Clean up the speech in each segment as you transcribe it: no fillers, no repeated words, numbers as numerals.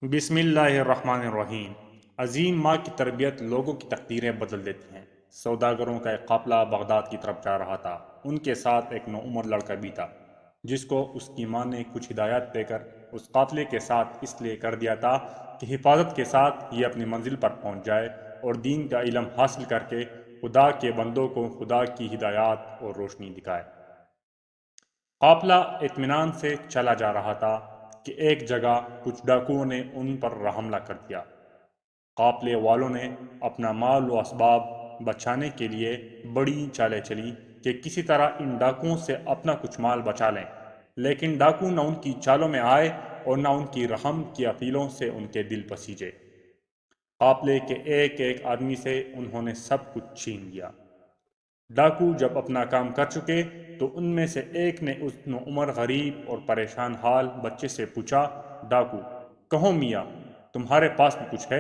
بسم اللہ الرحمن الرحیم۔ عظیم ماں کی تربیت لوگوں کی تقدیریں بدل دیتی ہیں۔ سوداگروں کا ایک قافلہ بغداد کی طرف جا رہا تھا۔ ان کے ساتھ ایک نوعمر لڑکا بھی تھا جس کو اس کی ماں نے کچھ ہدایات دے کر اس قافلے کے ساتھ اس لیے کر دیا تھا کہ حفاظت کے ساتھ یہ اپنی منزل پر پہنچ جائے اور دین کا علم حاصل کر کے خدا کے بندوں کو خدا کی ہدایات اور روشنی دکھائے۔ قافلہ اطمینان سے چلا جا رہا تھا کہ ایک جگہ کچھ ڈاکوؤں نے ان پر حملہ کر دیا۔ قافلے والوں نے اپنا مال و اسباب بچانے کے لیے بڑی چالیں چلی کہ کسی طرح ان ڈاکوؤں سے اپنا کچھ مال بچا لیں، لیکن ڈاکو نہ ان کی چالوں میں آئے اور نہ ان کی رحم کی اپیلوں سے ان کے دل پسیجے۔ قافلے کے ایک ایک آدمی سے انہوں نے سب کچھ چھین لیا۔ ڈاکو جب اپنا کام کر چکے تو ان میں سے ایک نے اس نوعمر غریب اور پریشان حال بچے سے پوچھا، ڈاکو کہو میاں، تمہارے پاس بھی کچھ ہے؟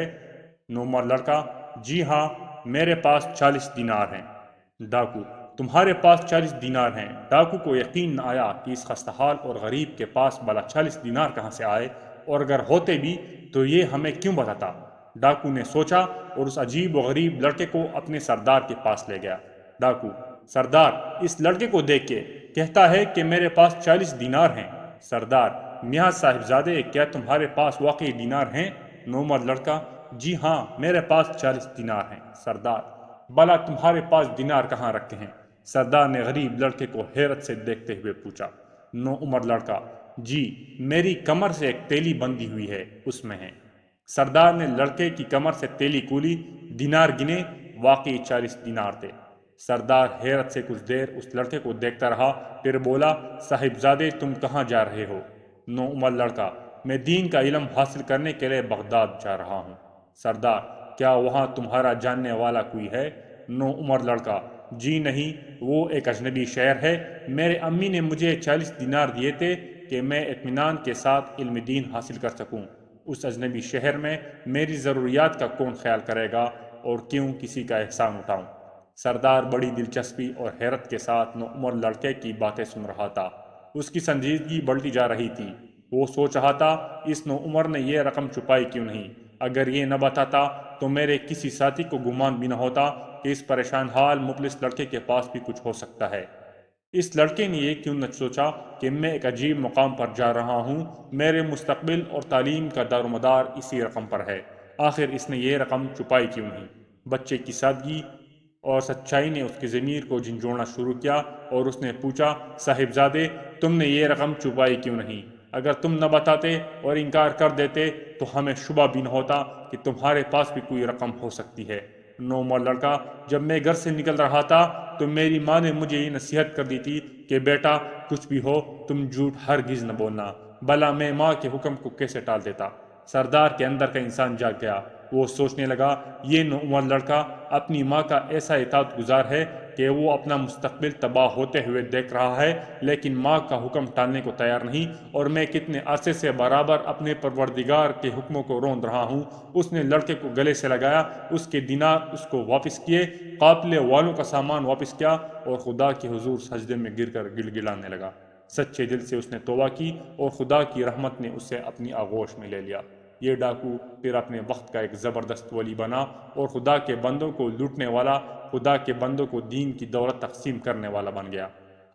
نوعمر لڑکا، جی ہاں، میرے پاس 40 دینار ہیں۔ ڈاکو، تمہارے پاس 40 دینار ہیں؟ ڈاکو کو یقین نہ آیا کہ اس خستحال اور غریب کے پاس بھلا 40 دینار کہاں سے آئے، اور اگر ہوتے بھی تو یہ ہمیں کیوں بتاتا؟ ڈاکو نے سوچا اور اس عجیب و غریب لڑکے کو اپنے سردار کے پاس لے گیا۔ ڈاکو، سردار، اس لڑکے کو دیکھ کے کہتا ہے کہ میرے پاس 40 دینار ہیں۔ سردار، میاں صاحبزادے، کیا تمہارے پاس واقعی دینار ہیں؟ نوعمر لڑکا، جی ہاں، میرے پاس 40 دینار ہیں۔ سردار، بھلا تمہارے پاس دینار کہاں رکھے ہیں؟ سردار نے غریب لڑکے کو حیرت سے دیکھتے ہوئے پوچھا۔ نوعمر لڑکا، جی، میری کمر سے ایک تیلی بندھی ہوئی ہے، اس میں ہے۔ سردار نے لڑکے کی کمر سے تیلی کھولی، دینار گنے، واقعی 40 دینار تھے۔ سردار حیرت سے کچھ دیر اس لڑکے کو دیکھتا رہا، پھر بولا، صاحبزادے، تم کہاں جا رہے ہو؟ نوعمر لڑکا، میں دین کا علم حاصل کرنے کے لیے بغداد جا رہا ہوں۔ سردار، کیا وہاں تمہارا جاننے والا کوئی ہے؟ نوعمر لڑکا، جی نہیں، وہ ایک اجنبی شہر ہے۔ میرے امی نے مجھے 40 دینار دیے تھے کہ میں اطمینان کے ساتھ علم دین حاصل کر سکوں۔ اس اجنبی شہر میں میری ضروریات کا کون خیال کرے گا اور کیوں کسی کا احسان اٹھاؤں؟ سردار بڑی دلچسپی اور حیرت کے ساتھ نوعمر لڑکے کی باتیں سن رہا تھا۔ اس کی سنجیدگی بڑھتی جا رہی تھی۔ وہ سوچ رہا تھا، اس نوعمر نے یہ رقم چھپائی کیوں نہیں؟ اگر یہ نہ بتاتا تو میرے کسی ساتھی کو گمان بھی نہ ہوتا کہ اس پریشان حال مفلس لڑکے کے پاس بھی کچھ ہو سکتا ہے۔ اس لڑکے نے یہ کیوں نہ سوچا کہ میں ایک عجیب مقام پر جا رہا ہوں، میرے مستقبل اور تعلیم کا دار و مدار اسی رقم پر ہے۔ آخر اس نے یہ رقم چھپائی کیوں نہیں؟ بچے کی سادگی اور سچائی نے اس کی ضمیر کو جھنجھوڑنا شروع کیا اور اس نے پوچھا، صاحبزادے، تم نے یہ رقم چھپائی کیوں نہیں؟ اگر تم نہ بتاتے اور انکار کر دیتے تو ہمیں شبہ بھی نہ ہوتا کہ تمہارے پاس بھی کوئی رقم ہو سکتی ہے۔ نوعمر لڑکا، جب میں گھر سے نکل رہا تھا تو میری ماں نے مجھے یہ نصیحت کر دی تھی کہ بیٹا، کچھ بھی ہو تم جھوٹ ہرگز نہ بولنا۔ بھلا میں ماں کے حکم کو کیسے ٹال دیتا؟ سردار کے اندر کا انسان جاگ گیا۔ وہ سوچنے لگا، یہ نوعمر لڑکا اپنی ماں کا ایسا اطاعت گزار ہے کہ وہ اپنا مستقبل تباہ ہوتے ہوئے دیکھ رہا ہے، لیکن ماں کا حکم ٹالنے کو تیار نہیں، اور میں کتنے عرصے سے برابر اپنے پروردگار کے حکموں کو روند رہا ہوں۔ اس نے لڑکے کو گلے سے لگایا، اس کے دینار اس کو واپس کیے، قافلے والوں کا سامان واپس کیا اور خدا کے حضور سجدے میں گر کر گڑگڑانے لگا۔ سچے دل سے اس نے توبہ کی اور خدا کی رحمت نے اسے اپنی آغوش میں لے لیا۔ یہ ڈاکو پھر اپنے وقت کا ایک زبردست ولی بنا اور خدا کے بندوں کو لوٹنے والا، خدا کے بندوں کو دین کی دولت تقسیم کرنے والا بن گیا۔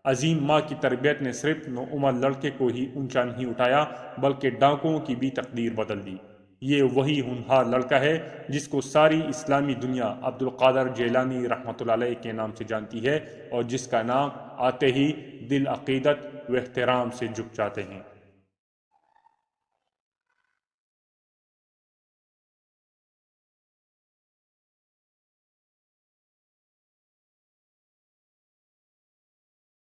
عظیم ماں کی تربیت نے صرف نوعمر لڑکے کو ہی اونچا نہیں اٹھایا بلکہ ڈاکوؤں کی بھی تقدیر بدل دی۔ یہ وہی ہونہار لڑکا ہے جس کو ساری اسلامی دنیا عبد القادر جیلانی رحمۃ اللہ علیہ کے نام سے جانتی ہے اور جس کا نام آتے ہی دل عقیدت و احترام سے جھک جاتے ہیں۔